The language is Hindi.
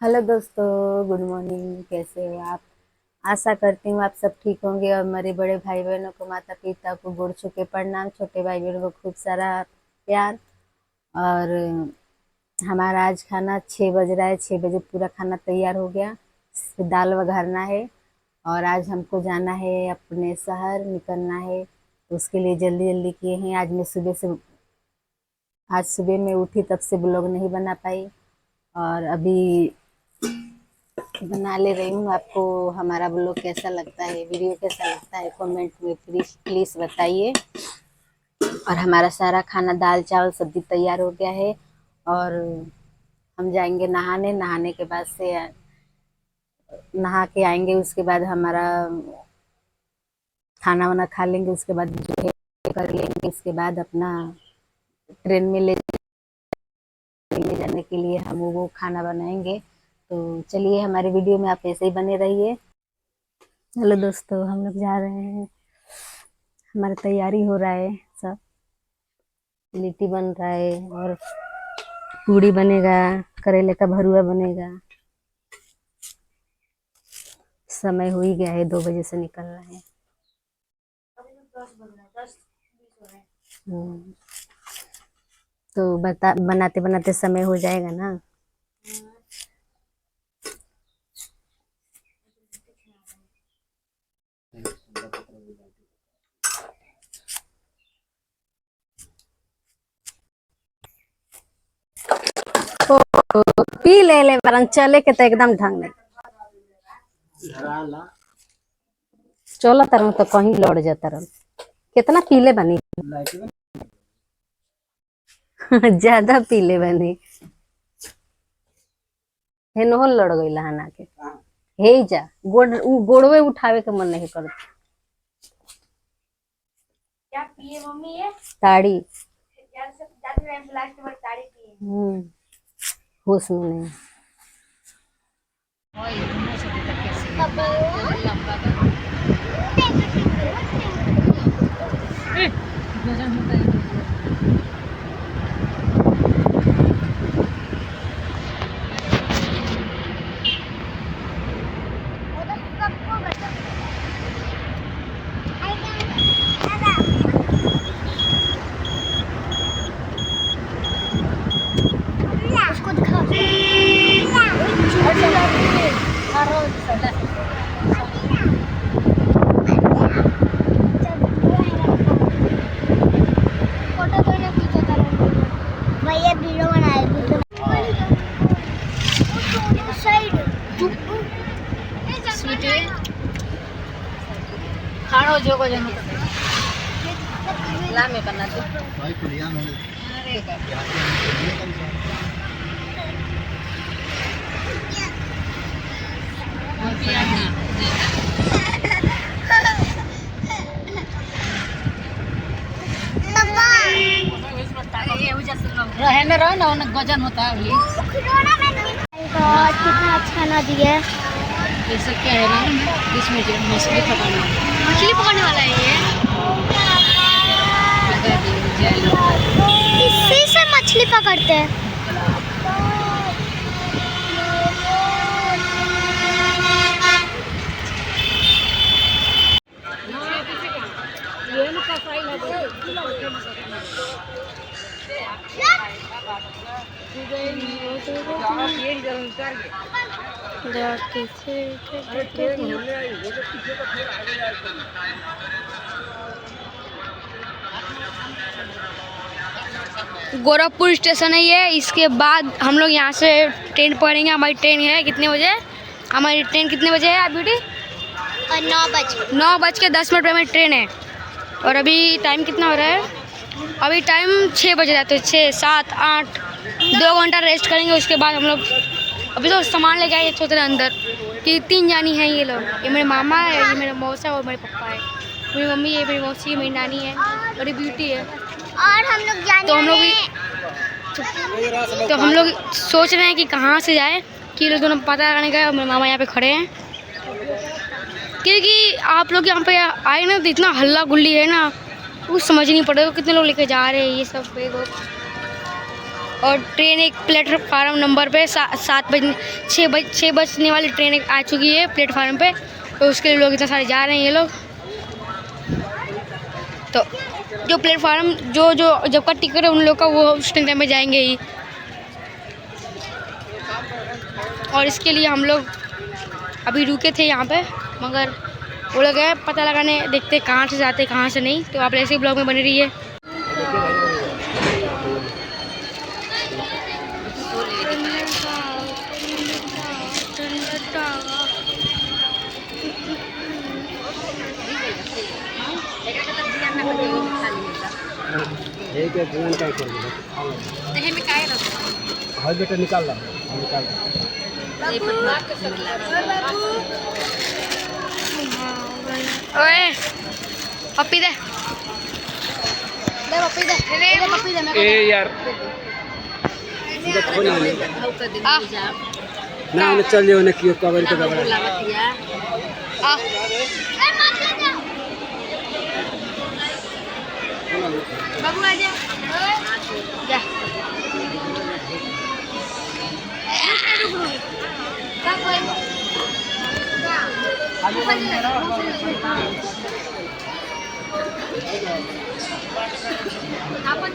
हेलो दोस्तों, गुड मॉर्निंग। कैसे हो आप? आशा करती हूँ आप सब ठीक होंगे और मेरे बड़े भाई बहनों को, माता पिता को गोड़ छू के प्रणाम, छोटे भाई बहनों को खूब सारा प्यार। और हमारा आज खाना 6 बज रहा है, 6 बजे पूरा खाना तैयार हो गया। सिर्फ दाल वघारना है और आज हमको जाना है, अपने शहर निकलना है, तो उसके लिए जल्दी जल्दी किए हैं। आज सुबह में उठी, तब से ब्लॉग नहीं बना पाई और अभी बना ले रही हूँ। आपको हमारा ब्लॉग कैसा लगता है, वीडियो कैसा लगता है, कमेंट में प्लीज प्लीज बताइए। और हमारा सारा खाना, दाल चावल सब्जी तैयार हो गया है और हम जाएंगे नहाने। नहाने के बाद से नहा के आएंगे, उसके बाद हमारा खाना वाना खा लेंगे, उसके बाद जो है कर लेंगे। उसके बाद अपना ट्रेन में ले जाने के लिए हम वो खाना बनाएंगे। तो चलिए, हमारे वीडियो में आप ऐसे ही बने रहिए। हेलो दोस्तों, हम लोग जा रहे हैं, हमारा तैयारी हो रहा है सब। लिट्टी बन रहा है और पूड़ी बनेगा, करेले का भरुआ बनेगा। समय हो ही गया है, 2 बजे से निकलना है। हम्म, तो बनाते बनाते समय हो जाएगा ना। ओ, पी ले वरन चले के तो एकदम ढंग नहीं। चलो तरह तो कहीं लौट जाता रह। कितना पीले बनी। ज्यादा पीले बनी। हेनहो लड़ गई लहाना के। हे जा, गोड़वे उठावे के मन नहीं करता। क्या पिए मम्मी ये? ताड़ी। लास्ट में ताड़ी पिए। होश में नहीं। खाड़ो जो को जनो ला में बना दो भाई पुलिया में। अरे रहने रहो ना, उन्हें गजन होता है अभी। कितना अच्छा नदी है। जैसे क्या है ना, इसमें जो मछली पकड़ने वाला है ये। इसी से मछली पकड़ते हैं। गोरखपुर स्टेशन है ये। इसके बाद हम लोग यहाँ से ट्रेन पकड़ेंगे। हमारी ट्रेन है कितने बजे? हमारी ट्रेन कितने बजे है बेटी? 9:10 पे हमारी ट्रेन है। और अभी टाइम कितना हो रहा है? अभी टाइम 6 बज रहा है। तो 6, 7, 8 2 घंटा रेस्ट करेंगे। उसके बाद हम लोग अभी तो सामान लेके आए सोच रहे अंदर कि 3 जानी हैं ये लोग। ये मेरे मामा है, ये मेरा मौसा और मेरे पापा है। मेरी मम्मी है, मेरी मौसी है, मेरी नानी है, मेरी ब्यूटी है। और हम लोग जाने तो हम लोग सोच रहे हैं कि कहाँ से जाए, कि लोग दोनों पता करने गए और मेरे मामा यहाँ पे खड़े हैं। क्योंकि आप लोग यहाँ पे आए ना तो इतना हल्ला गुल्ली है ना, कुछ समझ नहीं पड़ रहा कितने लोग लेके जा रहे हैं ये सब। और ट्रेन एक प्लेटफार्म नंबर पे 6 बजने वाली ट्रेन एक आ चुकी है प्लेटफार्म पे, तो उसके लिए लोग इतना सारे जा रहे हैं ये लोग। तो जो प्लेटफार्म जो जब का टिकट है उन लोग का, वो उस टाइम में जाएंगे ही। और इसके लिए हम लोग अभी रुके थे यहाँ पे, मगर वो लोग गए पता लगाने, देखते कहाँ से जाते कहाँ से नहीं। तो आप ऐसे ब्लॉग में बने रहिए। बेटा निकाल ला ओए पप्पी दे पप्पी दे ए यार आ ना उन्हें चल जाओ, उन्हें क्यों कवर के दबा आ बाबू आजा जा आपण